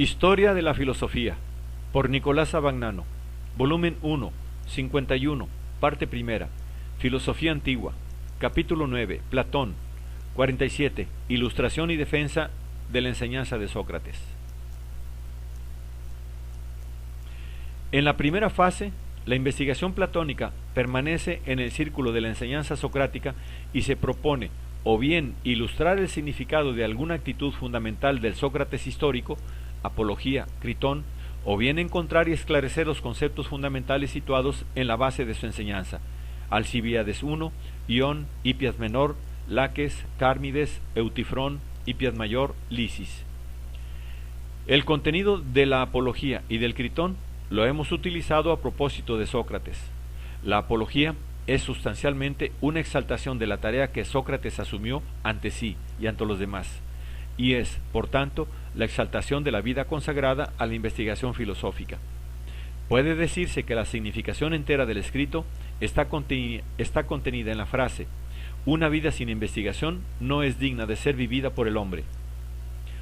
Historia de la filosofía, por Nicolás Abagnano, volumen 1, 51, parte primera, Filosofía antigua, capítulo 9, Platón, 47, Ilustración y defensa de la enseñanza de Sócrates. En la primera fase, la investigación platónica permanece en el círculo de la enseñanza socrática y se propone o bien ilustrar el significado de alguna actitud fundamental del Sócrates histórico, Apología, Critón, o bien encontrar y esclarecer los conceptos fundamentales situados en la base de su enseñanza, Alcibíades I, Ión, Hipias Menor, Laques, Cármides, Eutifrón, Hipias Mayor, Lisis. El contenido de la Apología y del Critón lo hemos utilizado a propósito de Sócrates. La Apología es sustancialmente una exaltación de la tarea que Sócrates asumió ante sí y ante los demás, y es, por tanto, la exaltación de la vida consagrada a la investigación filosófica. Puede decirse que la significación entera del escrito está contenida en la frase: una vida sin investigación no es digna de ser vivida por el hombre.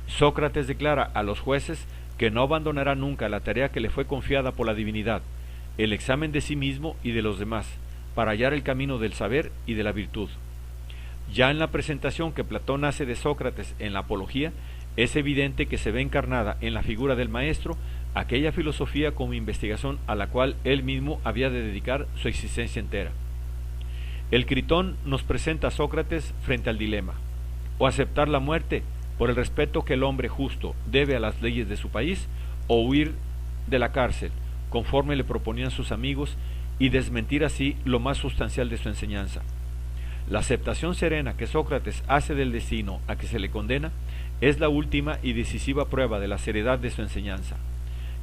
Sócrates declara a los jueces que no abandonará nunca la tarea que le fue confiada por la divinidad, el examen de sí mismo y de los demás, para hallar el camino del saber y de la virtud. Ya en la presentación que Platón hace de Sócrates en la Apología, es evidente que se ve encarnada en la figura del maestro aquella filosofía como investigación a la cual él mismo había de dedicar su existencia entera. El Critón nos presenta a Sócrates frente al dilema: o aceptar la muerte por el respeto que el hombre justo debe a las leyes de su país, o huir de la cárcel, conforme le proponían sus amigos, y desmentir así lo más sustancial de su enseñanza. La aceptación serena que Sócrates hace del destino a que se le condena es la última y decisiva prueba de la seriedad de su enseñanza.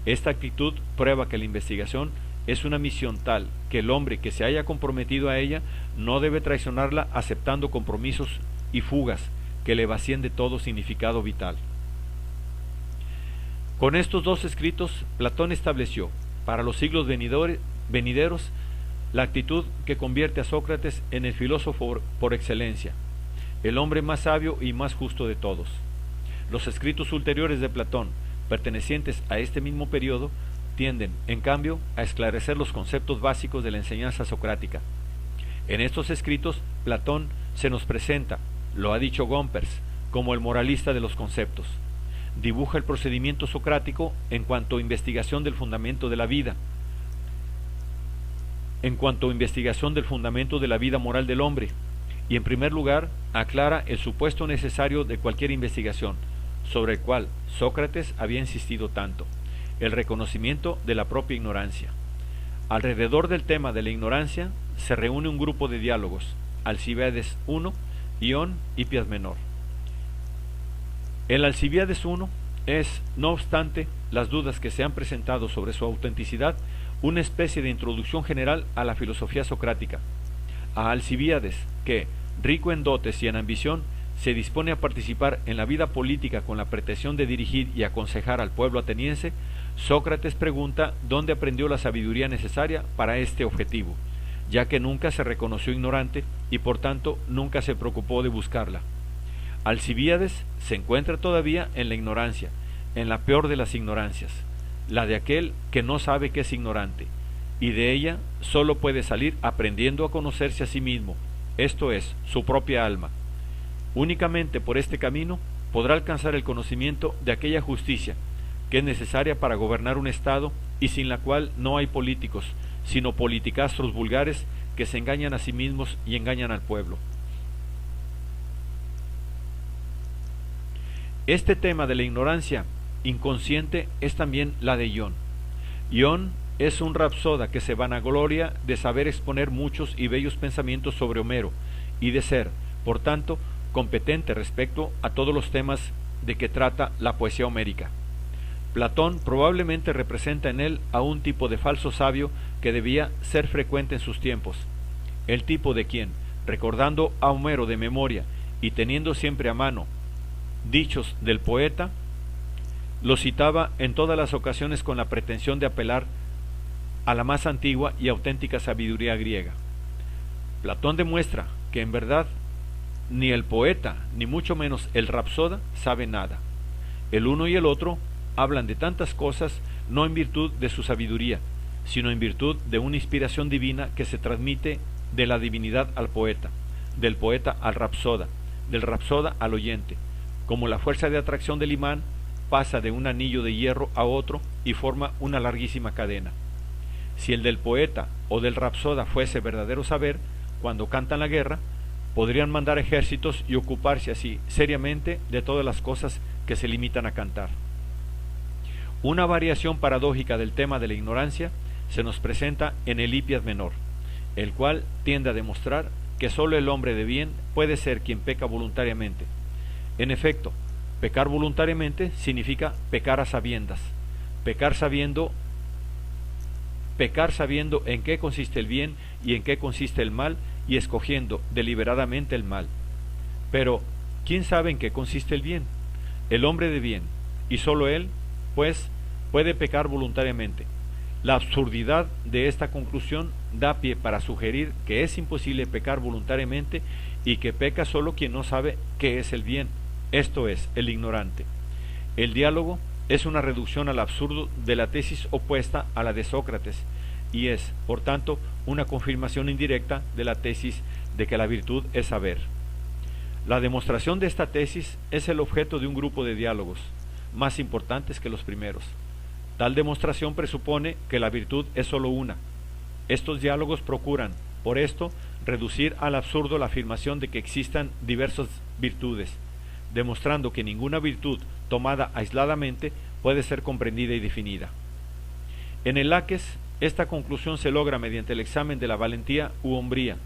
Esta actitud prueba que la investigación es una misión tal que el hombre que se haya comprometido a ella no debe traicionarla aceptando compromisos y fugas que le vacíen de todo significado vital. Con estos dos escritos, Platón estableció, para los siglos venideros, la actitud que convierte a Sócrates en el filósofo por excelencia, el hombre más sabio y más justo de todos. Los escritos ulteriores de Platón, pertenecientes a este mismo periodo, tienden, en cambio, a esclarecer los conceptos básicos de la enseñanza socrática. En estos escritos, Platón se nos presenta, lo ha dicho Gompers, como el moralista de los conceptos. Dibuja el procedimiento socrático en cuanto a investigación del fundamento de la vida, moral del hombre, y en primer lugar aclara el supuesto necesario de cualquier investigación, sobre el cual Sócrates había insistido tanto: el reconocimiento de la propia ignorancia. Alrededor del tema de la ignorancia se reúne un grupo de diálogos: Alcibíades I, Ión, Hipias Menor. El Alcibíades I es, no obstante las dudas que se han presentado sobre su autenticidad, una especie de introducción general a la filosofía socrática. A Alcibíades, que, rico en dotes y en ambición, se dispone a participar en la vida política con la pretensión de dirigir y aconsejar al pueblo ateniense, Sócrates pregunta dónde aprendió la sabiduría necesaria para este objetivo, ya que nunca se reconoció ignorante y por tanto nunca se preocupó de buscarla. Alcibíades se encuentra todavía en la ignorancia, en la peor de las ignorancias, la de aquel que no sabe que es ignorante, y de ella sólo puede salir aprendiendo a conocerse a sí mismo, esto es, su propia alma. Únicamente por este camino podrá alcanzar el conocimiento de aquella justicia que es necesaria para gobernar un estado y sin la cual no hay políticos, sino politicastros vulgares que se engañan a sí mismos y engañan al pueblo. Este tema de la ignorancia inconsciente es también la de Ión. Ión es un rapsoda que se vanagloria de saber exponer muchos y bellos pensamientos sobre Homero y de ser, por tanto, competente respecto a todos los temas de que trata la poesía homérica. Platón probablemente representa en él a un tipo de falso sabio que debía ser frecuente en sus tiempos, el tipo de quien, recordando a Homero de memoria y teniendo siempre a mano dichos del poeta, lo citaba en todas las ocasiones con la pretensión de apelar a la más antigua y auténtica sabiduría griega. Platón demuestra que en verdad ni el poeta, ni mucho menos el rapsoda, sabe nada. El uno y el otro hablan de tantas cosas no en virtud de su sabiduría, sino en virtud de una inspiración divina que se transmite de la divinidad al poeta, del poeta al rapsoda, del rapsoda al oyente, como la fuerza de atracción del imán pasa de un anillo de hierro a otro y forma una larguísima cadena. Si el del poeta o del rapsoda fuese verdadero saber, cuando cantan la guerra, podrían mandar ejércitos y ocuparse así seriamente de todas las cosas que se limitan a cantar. Una variación paradójica del tema de la ignorancia se nos presenta en el Hipias menor, el cual tiende a demostrar que sólo el hombre de bien puede ser quien peca voluntariamente. En efecto, pecar voluntariamente significa pecar a sabiendas, pecar sabiendo en qué consiste el bien y en qué consiste el mal, y escogiendo deliberadamente el mal. Pero, ¿quién sabe en qué consiste el bien? El hombre de bien, y sólo él, pues, puede pecar voluntariamente. La absurdidad de esta conclusión da pie para sugerir que es imposible pecar voluntariamente y que peca solo quien no sabe qué es el bien, esto es, el ignorante. El diálogo es una reducción al absurdo de la tesis opuesta a la de Sócrates, y es, por tanto, una confirmación indirecta de la tesis de que la virtud es saber. La demostración de esta tesis es el objeto de un grupo de diálogos, más importantes que los primeros. Tal demostración presupone que la virtud es sólo una. Estos diálogos procuran, por esto, reducir al absurdo la afirmación de que existan diversas virtudes, demostrando que ninguna virtud tomada aisladamente puede ser comprendida y definida. En el Laques, esta conclusión se logra mediante el examen de la valentía u hombría,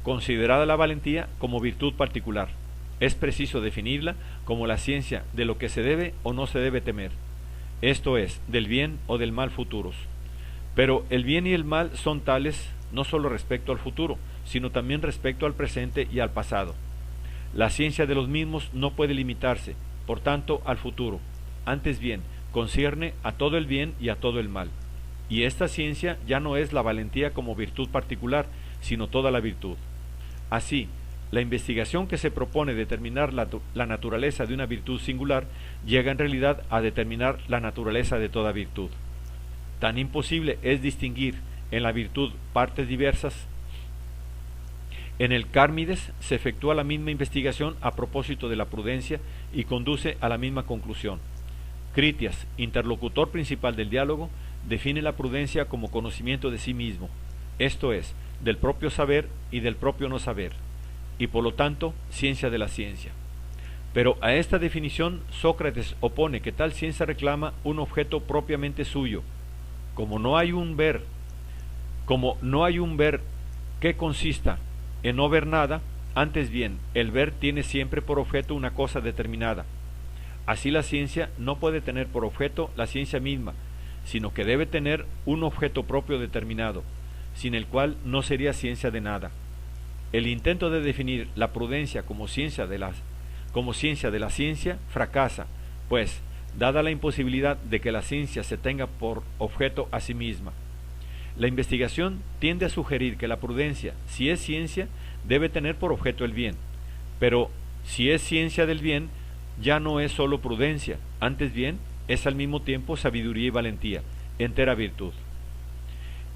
considerada la valentía como virtud particular. Es preciso definirla como la ciencia de lo que se debe o no se debe temer, esto es, del bien o del mal futuros. Pero el bien y el mal son tales no solo respecto al futuro, sino también respecto al presente y al pasado. La ciencia de los mismos no puede limitarse, por tanto, al futuro. Antes bien, concierne a todo el bien y a todo el mal. Y esta ciencia ya no es la valentía como virtud particular, sino toda la virtud. Así, la investigación que se propone determinar la naturaleza de una virtud singular llega en realidad a determinar la naturaleza de toda virtud. Tan imposible es distinguir en la virtud partes diversas. En el Cármides se efectúa la misma investigación a propósito de la prudencia y conduce a la misma conclusión. Critias, interlocutor principal del diálogo, define la prudencia como conocimiento de sí mismo, esto es, del propio saber y del propio no saber, y por lo tanto, ciencia de la ciencia. Pero a esta definición Sócrates opone que tal ciencia reclama un objeto propiamente suyo. Como no hay un ver que consista en no ver nada, antes bien, el ver tiene siempre por objeto una cosa determinada. Así la ciencia no puede tener por objeto la ciencia misma, sino que debe tener un objeto propio determinado, sin el cual no sería ciencia de nada. El intento de definir la prudencia como ciencia de la ciencia fracasa, pues, dada la imposibilidad de que la ciencia se tenga por objeto a sí misma. La investigación tiende a sugerir que la prudencia, si es ciencia, debe tener por objeto el bien, pero si es ciencia del bien, ya no es sólo prudencia, antes bien, es al mismo tiempo sabiduría y valentía, entera virtud.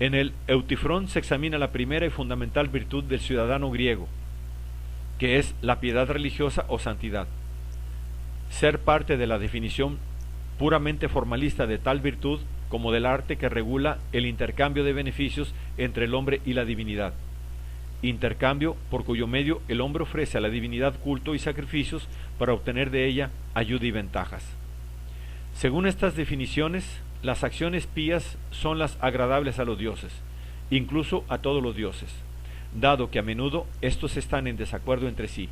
En el Eutifrón se examina la primera y fundamental virtud del ciudadano griego, que es la piedad religiosa o santidad. Ser parte de la definición puramente formalista de tal virtud como del arte que regula el intercambio de beneficios entre el hombre y la divinidad. Intercambio por cuyo medio el hombre ofrece a la divinidad culto y sacrificios para obtener de ella ayuda y ventajas. Según estas definiciones, las acciones pías son las agradables a los dioses, incluso a todos los dioses, dado que a menudo estos están en desacuerdo entre sí.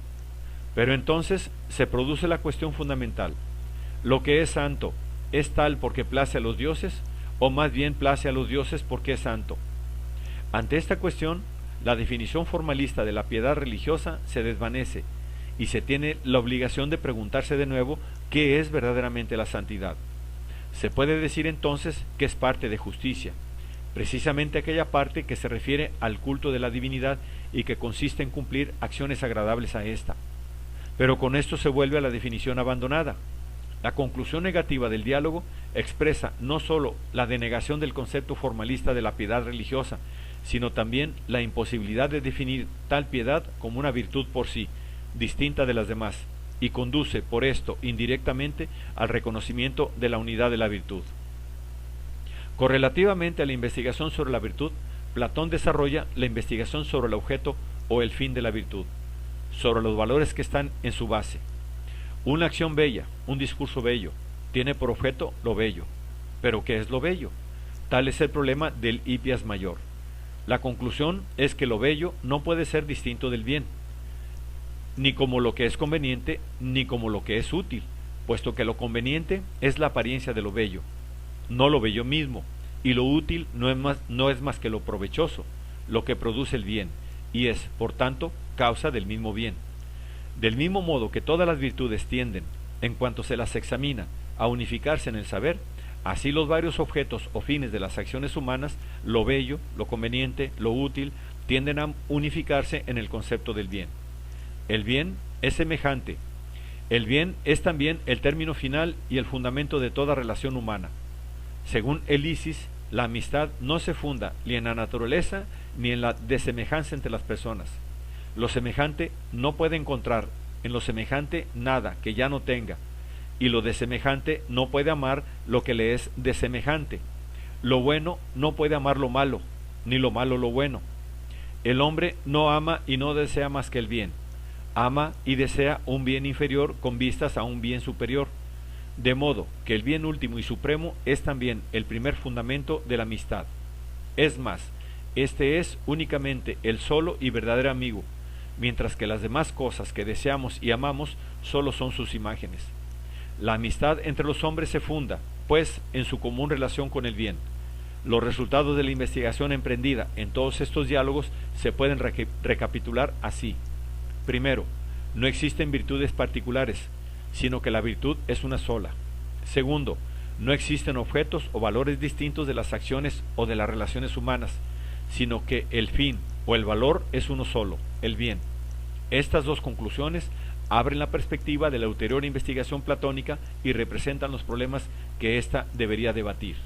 Pero entonces se produce la cuestión fundamental: ¿lo que es santo es tal porque place a los dioses, o más bien place a los dioses porque es santo? Ante esta cuestión, la definición formalista de la piedad religiosa se desvanece, y se tiene la obligación de preguntarse de nuevo qué es verdaderamente la santidad. Se puede decir entonces que es parte de justicia, precisamente aquella parte que se refiere al culto de la divinidad y que consiste en cumplir acciones agradables a ésta. Pero con esto se vuelve a la definición abandonada. La conclusión negativa del diálogo expresa no sólo la denegación del concepto formalista de la piedad religiosa, sino también la imposibilidad de definir tal piedad como una virtud por sí, distinta de las demás, y conduce por esto indirectamente al reconocimiento de la unidad de la virtud. Correlativamente a la investigación sobre la virtud, Platón desarrolla la investigación sobre el objeto o el fin de la virtud, sobre los valores que están en su base. Una acción bella, un discurso bello, tiene por objeto lo bello. ¿Pero qué es lo bello? Tal es el problema del Hipias mayor. La conclusión es que lo bello no puede ser distinto del bien, ni como lo que es conveniente, ni como lo que es útil, puesto que lo conveniente es la apariencia de lo bello, no lo bello mismo, y lo útil no es más que lo provechoso, lo que produce el bien, y es, por tanto, causa del mismo bien. Del mismo modo que todas las virtudes tienden, en cuanto se las examina, a unificarse en el saber, así los varios objetos o fines de las acciones humanas, lo bello, lo conveniente, lo útil, tienden a unificarse en el concepto del bien. El bien es semejante. El bien es también el término final y el fundamento de toda relación humana. Según Elisis, la amistad no se funda ni en la naturaleza ni en la desemejanza entre las personas. Lo semejante no puede encontrar en lo semejante nada que ya no tenga, y lo desemejante no puede amar lo que le es desemejante. Lo bueno no puede amar lo malo, ni lo malo lo bueno. El hombre no ama y no desea más que el bien. Ama y desea un bien inferior con vistas a un bien superior. De modo que el bien último y supremo es también el primer fundamento de la amistad. Es más, este es únicamente el solo y verdadero amigo, mientras que las demás cosas que deseamos y amamos solo son sus imágenes. La amistad entre los hombres se funda, pues, en su común relación con el bien. Los resultados de la investigación emprendida en todos estos diálogos se pueden recapitular así. Primero, no existen virtudes particulares, sino que la virtud es una sola. Segundo, no existen objetos o valores distintos de las acciones o de las relaciones humanas, sino que el fin o el valor es uno solo, el bien. Estas dos conclusiones abren la perspectiva de la ulterior investigación platónica y representan los problemas que ésta debería debatir.